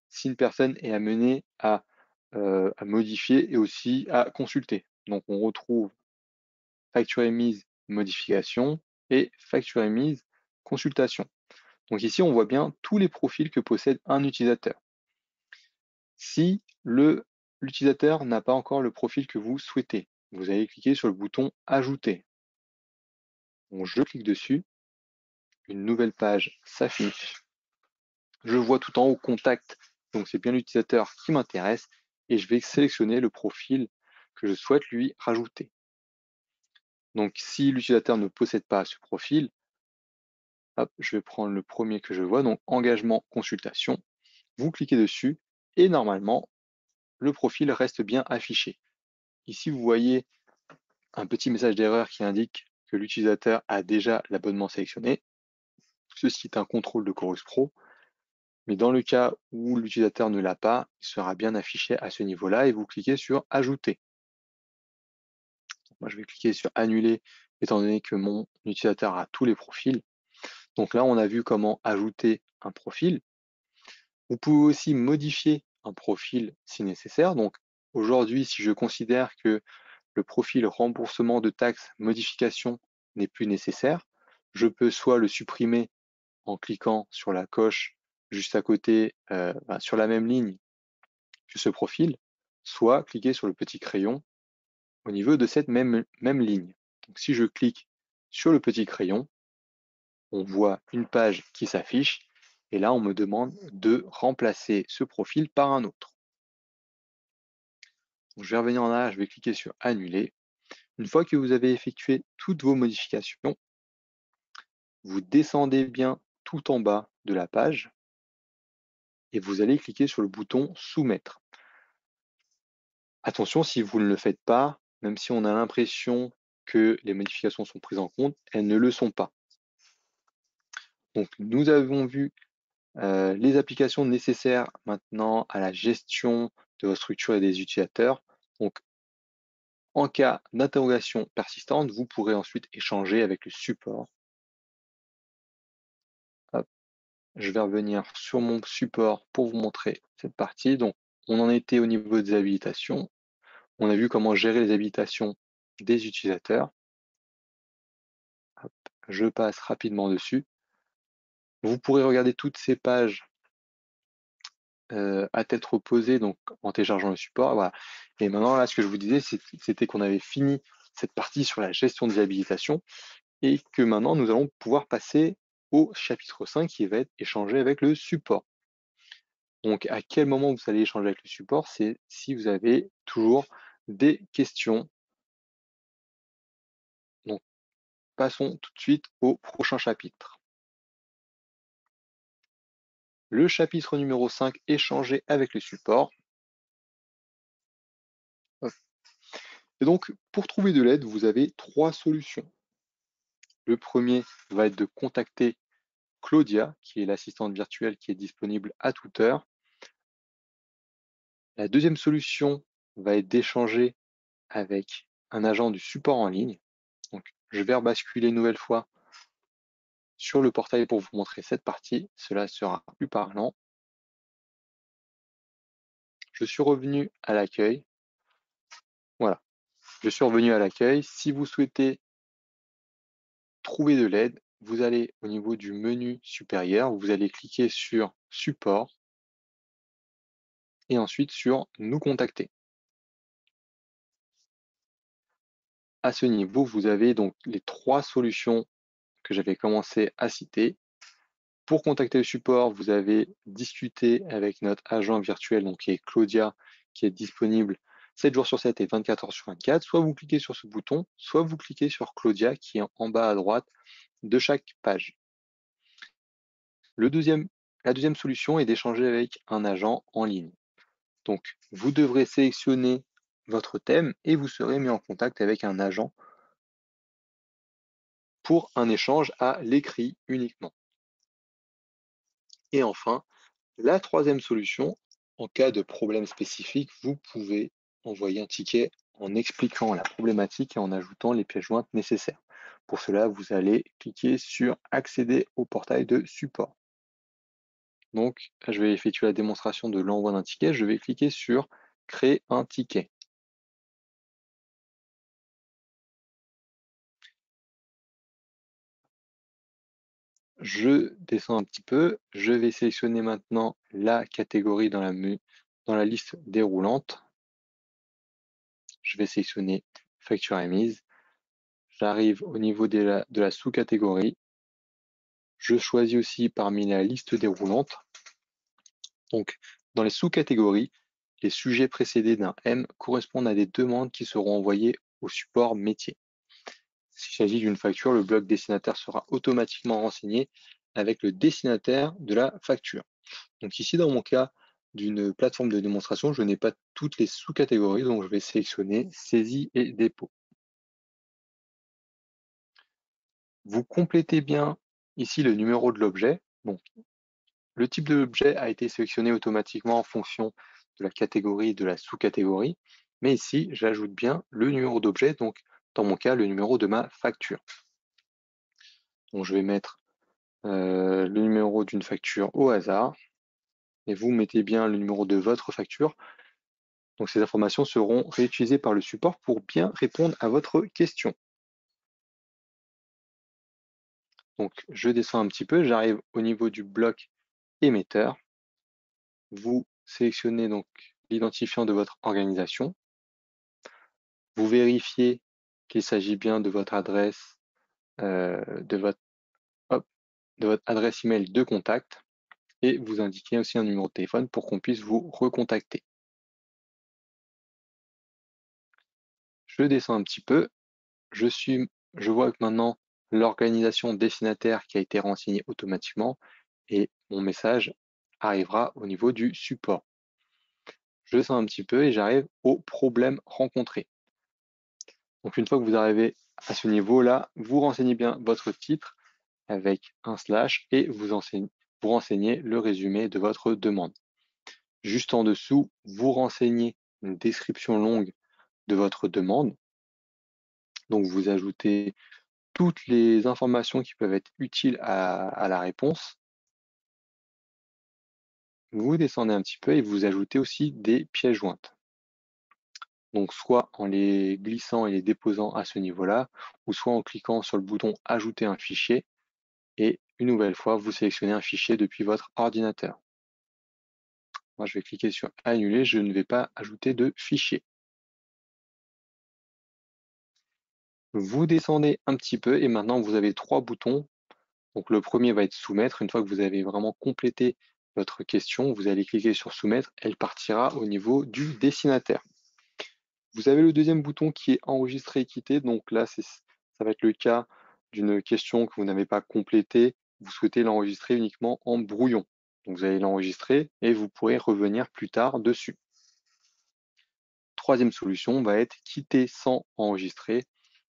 si une personne est amenée à modifier et aussi à consulter. Donc on retrouve facture émise, modification et facture émise, consultation. Donc ici, on voit bien tous les profils que possède un utilisateur. Si l'utilisateur n'a pas encore le profil que vous souhaitez, vous allez cliquer sur le bouton Ajouter. Donc je clique dessus, une nouvelle page s'affiche. Je vois tout en haut Contact, donc c'est bien l'utilisateur qui m'intéresse, et je vais sélectionner le profil que je souhaite lui rajouter. Donc si l'utilisateur ne possède pas ce profil, hop, je vais prendre le premier que je vois, donc engagement consultation. Vous cliquez dessus et normalement, le profil reste bien affiché. Ici, vous voyez un petit message d'erreur qui indique que l'utilisateur a déjà l'abonnement sélectionné. Ceci est un contrôle de Chorus Pro, mais dans le cas où l'utilisateur ne l'a pas, il sera bien affiché à ce niveau-là et vous cliquez sur Ajouter. Moi, je vais cliquer sur Annuler étant donné que mon utilisateur a tous les profils. Donc là, on a vu comment ajouter un profil. Vous pouvez aussi modifier un profil si nécessaire. Donc aujourd'hui, si je considère que le profil remboursement de taxes modification n'est plus nécessaire, je peux soit le supprimer en cliquant sur la coche juste à côté, sur la même ligne que ce profil, soit cliquer sur le petit crayon au niveau de cette même ligne. Donc si je clique sur le petit crayon, on voit une page qui s'affiche et là on me demande de remplacer ce profil par un autre. Donc, je vais revenir en arrière, je vais cliquer sur Annuler. Une fois que vous avez effectué toutes vos modifications, vous descendez bien tout en bas de la page et vous allez cliquer sur le bouton Soumettre. Attention, si vous ne le faites pas, même si on a l'impression que les modifications sont prises en compte, elles ne le sont pas. Donc nous avons vu les applications nécessaires maintenant à la gestion de votre structure et des utilisateurs. Donc en cas d'interrogation persistante, vous pourrez ensuite échanger avec le support. Hop. Je vais revenir sur mon support pour vous montrer cette partie. Donc, on en était au niveau des habilitations. On a vu comment gérer les habilitations des utilisateurs. Hop, je passe rapidement dessus. Vous pourrez regarder toutes ces pages à tête reposée, donc en téléchargeant le support. Voilà. Et maintenant, là, ce que je vous disais, c'était qu'on avait fini cette partie sur la gestion des habilitations et que maintenant, nous allons pouvoir passer au chapitre 5 qui va être échangé avec le support. Donc, à quel moment vous allez échanger avec le support? C'est si vous avez toujours des questions. Donc, passons tout de suite au prochain chapitre. Le chapitre numéro 5, échanger avec le support. Et donc, pour trouver de l'aide, vous avez 3 solutions. Le premier va être de contacter Claudia, qui est l'assistante virtuelle qui est disponible à toute heure. La deuxième solution va être d'échanger avec un agent du support en ligne. Donc, je vais rebasculer une nouvelle fois sur le portail pour vous montrer cette partie. Cela sera plus parlant. Je suis revenu à l'accueil. Voilà, je suis revenu à l'accueil. Si vous souhaitez trouver de l'aide, vous allez au niveau du menu supérieur, vous allez cliquer sur Support et ensuite sur Nous contacter. À ce niveau, vous avez donc les 3 solutions que j'avais commencé à citer. Pour contacter le support, vous avez discuté avec notre agent virtuel, donc qui est Claudia, qui est disponible 7 jours sur 7 et 24 heures sur 24. Soit vous cliquez sur ce bouton, soit vous cliquez sur Claudia, qui est en bas à droite de chaque page. La deuxième solution est d'échanger avec un agent en ligne. Donc, vous devrez sélectionner votre thème et vous serez mis en contact avec un agent pour un échange à l'écrit uniquement. Et enfin, la troisième solution, en cas de problème spécifique, vous pouvez envoyer un ticket en expliquant la problématique et en ajoutant les pièces jointes nécessaires. Pour cela, vous allez cliquer sur Accéder au portail de support. Donc, je vais effectuer la démonstration de l'envoi d'un ticket. Je vais cliquer sur Créer un ticket. Je descends un petit peu. Je vais sélectionner maintenant la catégorie dans la liste déroulante. Je vais sélectionner Facture émise. J'arrive au niveau de la sous-catégorie. Je choisis aussi parmi la liste déroulante. Donc, dans les sous-catégories, les sujets précédés d'un M correspondent à des demandes qui seront envoyées au support métier. S'il s'agit d'une facture, le bloc destinataire sera automatiquement renseigné avec le destinataire de la facture. Donc ici, dans mon cas d'une plateforme de démonstration, je n'ai pas toutes les sous-catégories, donc je vais sélectionner saisie et dépôt. Vous complétez bien ici le numéro de l'objet. Donc, le type de l'objet a été sélectionné automatiquement en fonction de la catégorie et de la sous-catégorie. Mais ici, j'ajoute bien le numéro d'objet, donc dans mon cas, le numéro de ma facture. Donc, je vais mettre le numéro d'une facture au hasard. Et vous mettez bien le numéro de votre facture. Donc, ces informations seront réutilisées par le support pour bien répondre à votre question. Donc, je descends un petit peu, j'arrive au niveau du bloc émetteur. Vous sélectionnez donc l'identifiant de votre organisation. Vous vérifiez qu'il s'agit bien de votre adresse, de votre adresse email de contact et vous indiquez aussi un numéro de téléphone pour qu'on puisse vous recontacter. Je descends un petit peu, je vois que maintenant l'organisation destinataire qui a été renseignée automatiquement et mon message arrivera au niveau du support. Je descends un petit peu et j'arrive au problème rencontré. Donc une fois que vous arrivez à ce niveau-là, vous renseignez bien votre titre avec un slash et vous renseignez le résumé de votre demande. Juste en dessous, vous renseignez une description longue de votre demande. Donc vous ajoutez toutes les informations qui peuvent être utiles à la réponse. Vous descendez un petit peu et vous ajoutez aussi des pièces jointes. Donc soit en les glissant et les déposant à ce niveau-là, ou soit en cliquant sur le bouton Ajouter un fichier, et une nouvelle fois, vous sélectionnez un fichier depuis votre ordinateur. Moi, je vais cliquer sur Annuler, je ne vais pas ajouter de fichier. Vous descendez un petit peu et maintenant vous avez 3 boutons Donc le premier va être soumettre. Une fois que vous avez vraiment complété votre question, vous allez cliquer sur soumettre, elle partira au niveau du destinataire. Vous avez le deuxième bouton qui est enregistrer et quitter. Donc là, ça va être le cas d'une question que vous n'avez pas complétée. Vous souhaitez l'enregistrer uniquement en brouillon. Donc vous allez l'enregistrer et vous pourrez revenir plus tard dessus. Troisième solution va être quitter sans enregistrer.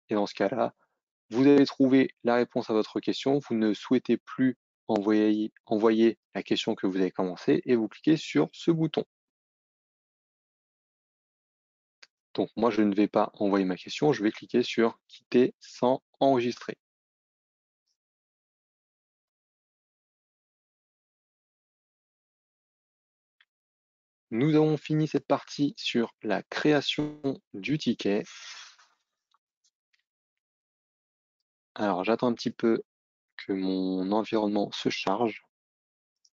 Et dans ce cas-là, vous avez trouvé la réponse à votre question. Vous ne souhaitez plus envoyer la question que vous avez commencée et vous cliquez sur ce bouton. Donc moi, je ne vais pas envoyer ma question, je vais cliquer sur quitter sans enregistrer. Nous avons fini cette partie sur la création du ticket. Alors j'attends un petit peu que mon environnement se charge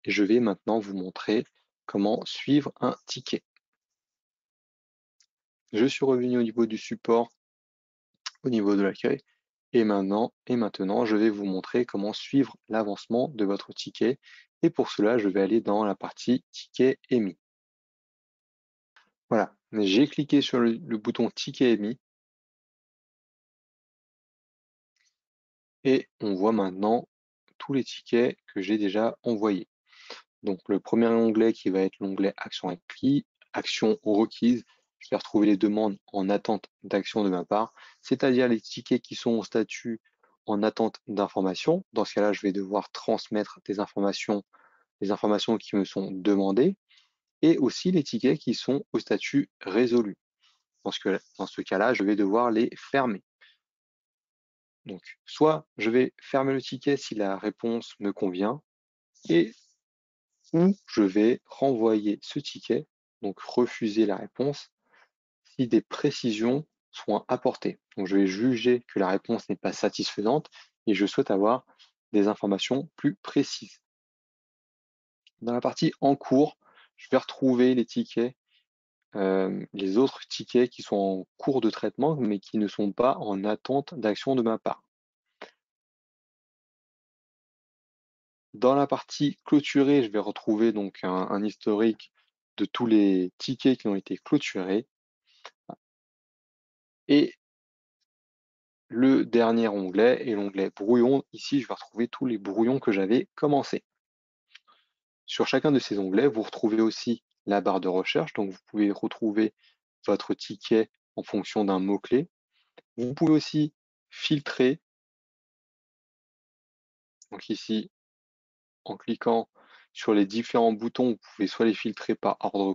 et je vais maintenant vous montrer comment suivre un ticket. Je suis revenu au niveau du support, au niveau de l'accueil, et maintenant, je vais vous montrer comment suivre l'avancement de votre ticket. Et pour cela, je vais aller dans la partie ticket émis. Voilà, j'ai cliqué sur le bouton ticket émis et on voit maintenant tous les tickets que j'ai déjà envoyés. Donc le premier onglet qui va être l'onglet action requise, je vais retrouver les demandes en attente d'action de ma part, c'est-à-dire les tickets qui sont au statut en attente d'information. Dans ce cas-là, je vais devoir transmettre des informations, les informations qui me sont demandées, et aussi les tickets qui sont au statut résolu. Dans ce cas-là, je vais devoir les fermer. Donc, soit je vais fermer le ticket si la réponse me convient, et ou je vais renvoyer ce ticket, donc refuser la réponse, si des précisions sont apportées. Donc, je vais juger que la réponse n'est pas satisfaisante et je souhaite avoir des informations plus précises. Dans la partie en cours, je vais retrouver les tickets, les autres tickets qui sont en cours de traitement, mais qui ne sont pas en attente d'action de ma part. Dans la partie clôturée, je vais retrouver donc un historique de tous les tickets qui ont été clôturés. Et le dernier onglet est l'onglet brouillon. Ici, je vais retrouver tous les brouillons que j'avais commencés. Sur chacun de ces onglets, vous retrouvez aussi la barre de recherche. Donc, vous pouvez retrouver votre ticket en fonction d'un mot-clé. Vous pouvez aussi filtrer. Donc ici, en cliquant sur les différents boutons, vous pouvez soit les filtrer par ordre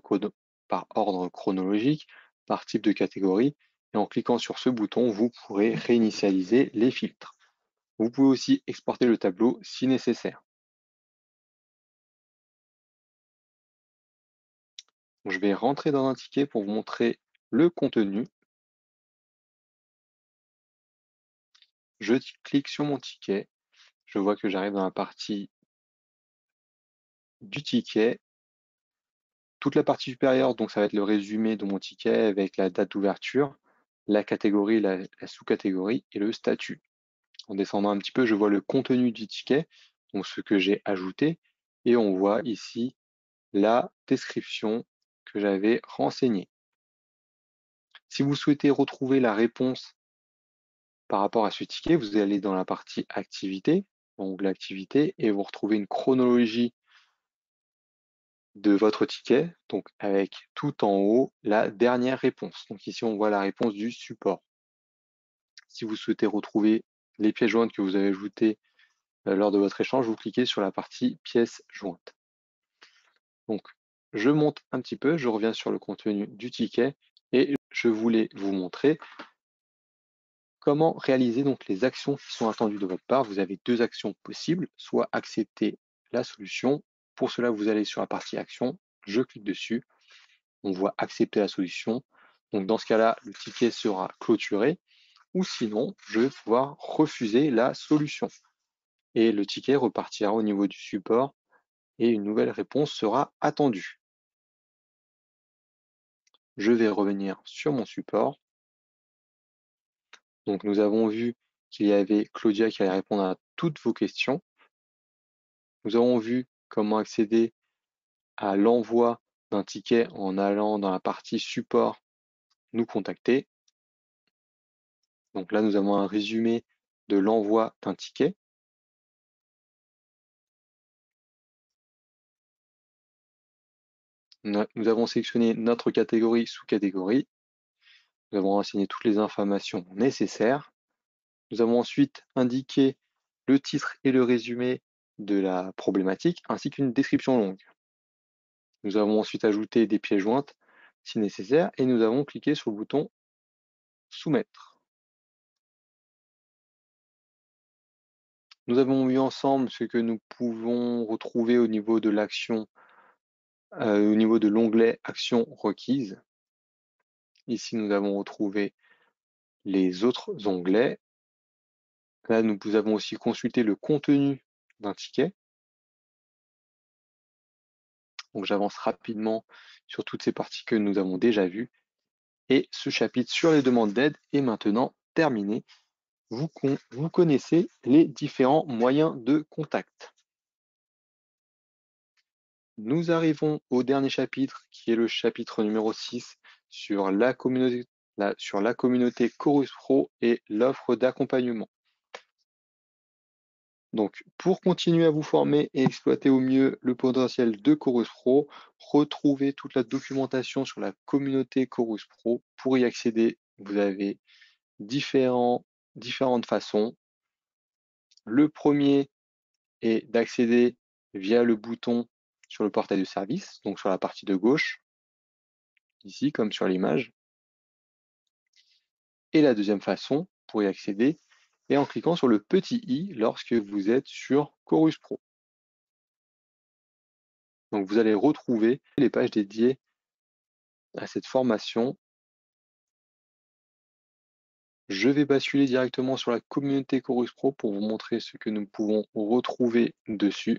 chronologique, par type de catégorie, et en cliquant sur ce bouton, vous pourrez réinitialiser les filtres. Vous pouvez aussi exporter le tableau si nécessaire. Je vais rentrer dans un ticket pour vous montrer le contenu. Je clique sur mon ticket. Je vois que j'arrive dans la partie du ticket. Toute la partie supérieure, donc ça va être le résumé de mon ticket avec la date d'ouverture, la catégorie, la sous-catégorie et le statut. En descendant un petit peu, je vois le contenu du ticket, donc ce que j'ai ajouté, et on voit ici la description que j'avais renseignée. Si vous souhaitez retrouver la réponse par rapport à ce ticket, vous allez dans la partie activité, onglet activité, et vous retrouvez une chronologie de votre ticket, donc avec tout en haut la dernière réponse. Donc ici, on voit la réponse du support. Si vous souhaitez retrouver les pièces jointes que vous avez ajoutées lors de votre échange, vous cliquez sur la partie pièces jointes. Donc, je monte un petit peu, je reviens sur le contenu du ticket et je voulais vous montrer comment réaliser donc les actions qui sont attendues de votre part. Vous avez deux actions possibles, soit accepter la solution. Pour cela, vous allez sur la partie action, je clique dessus, on voit accepter la solution. Donc dans ce cas-là, le ticket sera clôturé, ou sinon, je vais pouvoir refuser la solution. Et le ticket repartira au niveau du support et une nouvelle réponse sera attendue. Je vais revenir sur mon support. Donc nous avons vu qu'il y avait Claudia qui allait répondre à toutes vos questions. Nous avons vu comment accéder à l'envoi d'un ticket en allant dans la partie support, nous contacter. Donc là, nous avons un résumé de l'envoi d'un ticket. Nous avons sélectionné notre catégorie sous-catégorie. Nous avons renseigné toutes les informations nécessaires. Nous avons ensuite indiqué le titre et le résumé de la problématique, ainsi qu'une description longue. Nous avons ensuite ajouté des pièces jointes si nécessaire et nous avons cliqué sur le bouton Soumettre. Nous avons vu ensemble ce que nous pouvons retrouver au niveau de l'action, au niveau de l'onglet Actions requises. Ici, nous avons retrouvé les autres onglets. Là, nous avons aussi consulté le contenu d'un ticket. Donc, j'avance rapidement sur toutes ces parties que nous avons déjà vues. Et ce chapitre sur les demandes d'aide est maintenant terminé. Vous connaissez les différents moyens de contact. Nous arrivons au dernier chapitre, qui est le chapitre numéro 6, sur la communauté Chorus Pro et l'offre d'accompagnement. Donc, pour continuer à vous former et exploiter au mieux le potentiel de Chorus Pro, retrouvez toute la documentation sur la communauté Chorus Pro. Pour y accéder, vous avez différentes façons. Le premier est d'accéder via le bouton sur le portail de service, donc sur la partie de gauche, ici, comme sur l'image. Et la deuxième façon, pour y accéder, est en cliquant sur le petit i lorsque vous êtes sur Chorus Pro. Donc vous allez retrouver les pages dédiées à cette formation. Je vais basculer directement sur la communauté Chorus Pro pour vous montrer ce que nous pouvons retrouver dessus.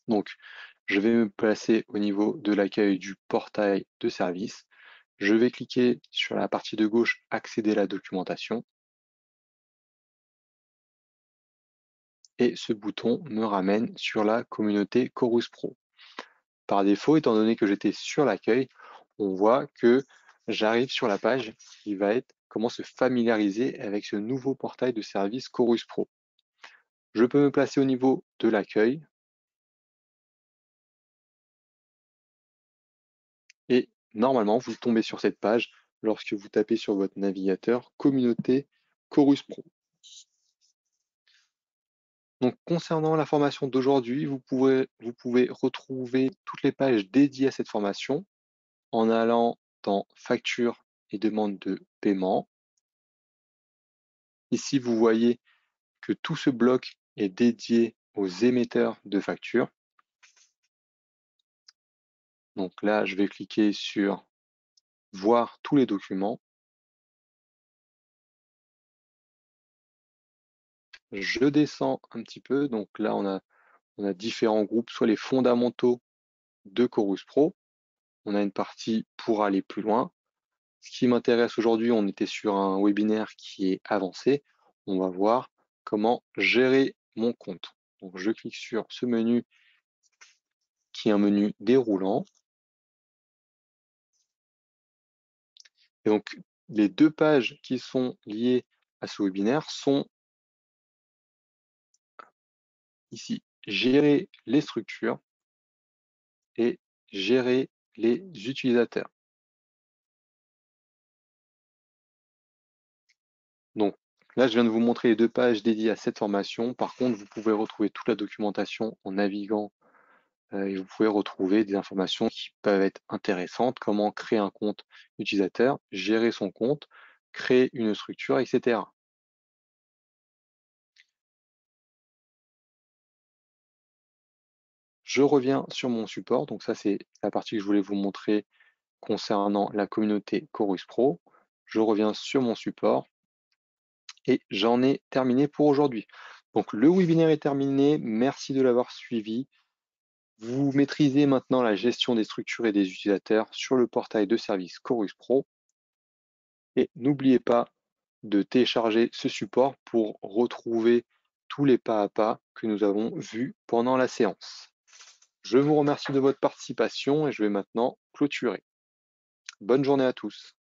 Donc, je vais me placer au niveau de l'accueil du portail de service. Je vais cliquer sur la partie de gauche « Accéder à la documentation » et ce bouton me ramène sur la communauté Chorus Pro. Par défaut, étant donné que j'étais sur l'accueil, on voit que j'arrive sur la page qui va être comment se familiariser avec ce nouveau portail de service Chorus Pro. Je peux me placer au niveau de l'accueil et normalement, vous tombez sur cette page lorsque vous tapez sur votre navigateur Communauté Chorus Pro. Donc, concernant la formation d'aujourd'hui, vous pouvez retrouver toutes les pages dédiées à cette formation en allant dans Facture et demande de paiement. Ici, vous voyez que tout ce bloc est dédié aux émetteurs de factures. Donc là, je vais cliquer sur Voir tous les documents. Je descends un petit peu. Donc là, on a différents groupes, soit les fondamentaux de Chorus Pro. On a une partie pour aller plus loin. Ce qui m'intéresse aujourd'hui, on était sur un webinaire qui est avancé. On va voir comment gérer mon compte. Donc je clique sur ce menu qui est un menu déroulant. Et donc, les deux pages qui sont liées à ce webinaire sont ici, gérer les structures et gérer les utilisateurs. Donc là, je viens de vous montrer les deux pages dédiées à cette formation. Par contre, vous pouvez retrouver toute la documentation en naviguant et vous pouvez retrouver des informations qui peuvent être intéressantes, comment créer un compte utilisateur, gérer son compte, créer une structure, etc. Je reviens sur mon support. Donc ça, c'est la partie que je voulais vous montrer concernant la communauté Chorus Pro. Je reviens sur mon support et j'en ai terminé pour aujourd'hui. Donc le webinaire est terminé. Merci de l'avoir suivi. Vous maîtrisez maintenant la gestion des structures et des utilisateurs sur le portail de service Chorus Pro. Et n'oubliez pas de télécharger ce support pour retrouver tous les pas à pas que nous avons vus pendant la séance. Je vous remercie de votre participation et je vais maintenant clôturer. Bonne journée à tous.